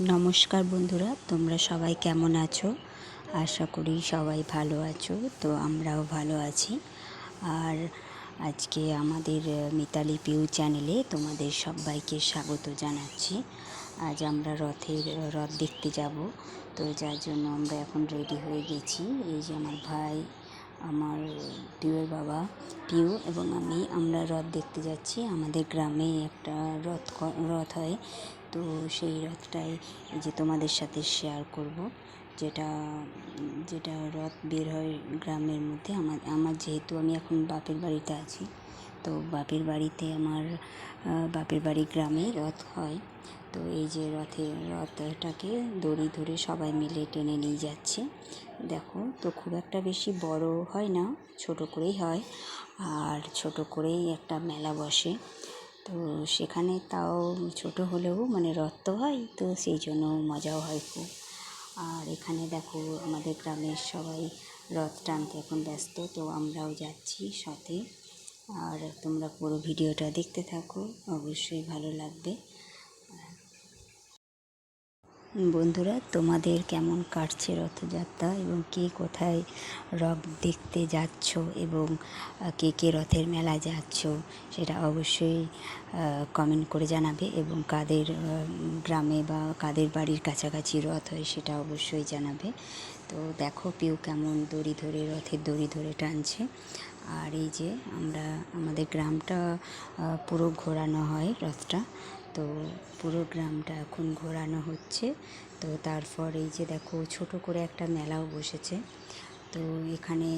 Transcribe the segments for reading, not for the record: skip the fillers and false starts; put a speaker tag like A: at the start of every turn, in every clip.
A: নমস্কার বন্ধুরা, তোমরা সবাই কেমন আছো? আশা করি সবাই ভালো আছো। তো আমরাও ভালো আছি। আর আজকে আমাদের মিতালি পিউ চ্যানেলে তোমাদের সবাইকে স্বাগত জানাচ্ছি। আজ আমরা রথ দেখতে যাব। তো যার জন্য আমরা এখন রেডি হয়ে গেছি। এই যে আমার ভাই, আমার পিউয়ের বাবা পিউ এবং আমরা রথ দেখতে যাচ্ছি। আমাদের গ্রামে একটা রথ হয়। তো সেই রথটাই এই যে তোমাদের সাথে শেয়ার করব। যেটা যেটা রথ বের হয় গ্রামের মধ্যে। আমার যেহেতু আমি এখন বাপের বাড়িতে আছি, তো বাপের বাড়ি গ্রামে রথ হয়। তো এই যে রথটাকে দড়ি ধরে সবাই মিলে টেনে নিয়ে যাচ্ছে। দেখো, তো খুব একটা বেশি বড় হয় না, ছোট করেই হয়। আর ছোট করেই একটা মেলা বসে। তো সেখানে তাও ছোট হলেও মানে রথ তো হয়, তো সেই জন্য মজাও হয় খুব। আর এখানে দেখো, আমাদের গ্রামের সবাই রথ টানতে এখন ব্যস্ত, তো আমরাও যাচ্ছি সাথে। আর তোমরা পুরো ভিডিওটা দেখতে থাকো, অবশ্যই ভালো লাগবে। বন্ধুরা, তোমাদের কেমন কাটছে রথযাত্রা এবং কে কোথায় রথ দেখতে যাচ্ছ এবং কে রথের মেলায় যাচ্ছ, সেটা অবশ্যই কমেন্ট করে জানাবে। এবং কাদের গ্রামে বা কাদের বাড়ির কাছাকাছি রথ হয় সেটা অবশ্যই জানাবে। তো দেখো, পিউ কেমন রথের দড়ি ধরে টানছে। আর এই যে আমাদের গ্রামটা পুরো ঘোরানো হয় রথটা। তো পুরো গ্রামটা এখন ঘোরানো হচ্ছে। তো তারপর এই যে দেখো, ছোট করে একটা মেলাও বসেছে। তো এখানে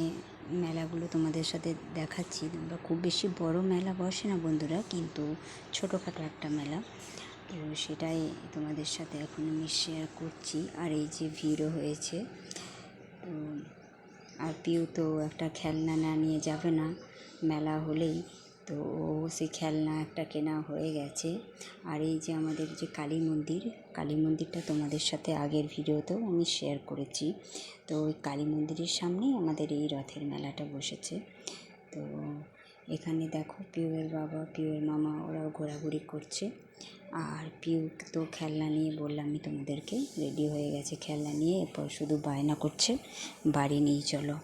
A: মেলাগুলো তোমাদের সাথে দেখাচ্ছি। তোমরা, খুব বেশি বড় মেলা বসে না বন্ধুরা, কিন্তু ছোটোখাটো একটা মেলা। তো সেটাই তোমাদের সাথে এখন আমি শেয়ার করছি। আর এই যে ভিড়ও হয়েছে। তো আর পিউ তো একটা খেলনা না নিয়ে যাবে না মেলা হলেই। তো সেই খেলনা একটা কেনা হয়ে গেছে। আর এই যে আমাদের যে কালী মন্দিরটা তোমাদের সাথে আগের ভিডিওতেও আমি শেয়ার করেছি। তো ওই কালী মন্দিরের সামনেই আমাদের এই রথের মেলাটা বসেছে। তো এখানে দেখো, পিউয়ের বাবা, পিউয়ের মামা ওরাও ঘোরাঘুরি করছে। আর পিউ তো খেলনা নিয়ে, বললামই তোমাদেরকে, রেডি হয়ে গেছে খেলনা নিয়ে। এরপর শুধু বায়না করছে বাড়ি নিয়ে চলো।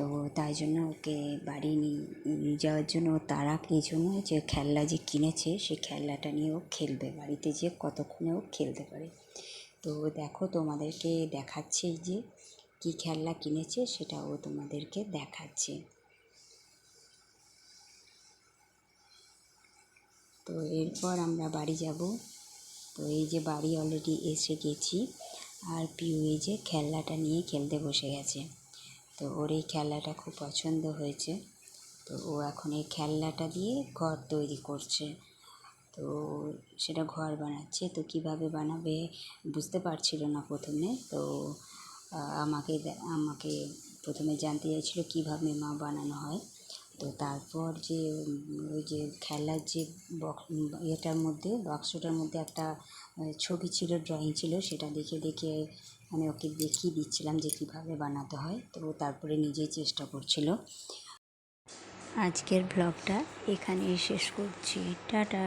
A: তো তাই জন্য ওকে বাড়ি নিয়ে যাওয়ার জন্য এই জন্য যে খেলনা যে কিনেছে, সেই খেলনাটা নিয়ে ও খেলবে, বাড়িতে যেয়ে কতক্ষণে ও খেলতে পারে। তো দেখো, তোমাদেরকে দেখাচ্ছে যে কী খেলনা কিনেছে, সেটা ও তোমাদেরকে দেখাচ্ছে। তো এরপর আমরা বাড়ি যাব। তো এই যে বাড়ি অলরেডি এসে গেছি। আর পিউ এই যে খেলনাটা নিয়ে খেলতে বসে গেছে। তো ওর এই খেলনাটা খুব পছন্দ হয়েছে। তো ও এখন এই খেলনাটা দিয়ে ঘর তৈরি করছে। তো সেটা ঘর বানাচ্ছে। তো কিভাবে বানাবে বুঝতে পারছিল না প্রথমে। তো আমাকে প্রথমে জানতে চাইছিল কীভাবে মা বানানো হয়। তো তারপর যে ওই যে খেলার যে বাক্সটার মধ্যে একটা ছবি ছিল, ড্রয়িং ছিল, সেটা দেখে দেখে আমি ওকে দেখিয়ে দিচ্ছিলাম যে কীভাবে বানাতে হয়। তো তারপরে নিজেই চেষ্টা করছিল। আজকের ব্লগটা এখানেই শেষ করছি। টাটা।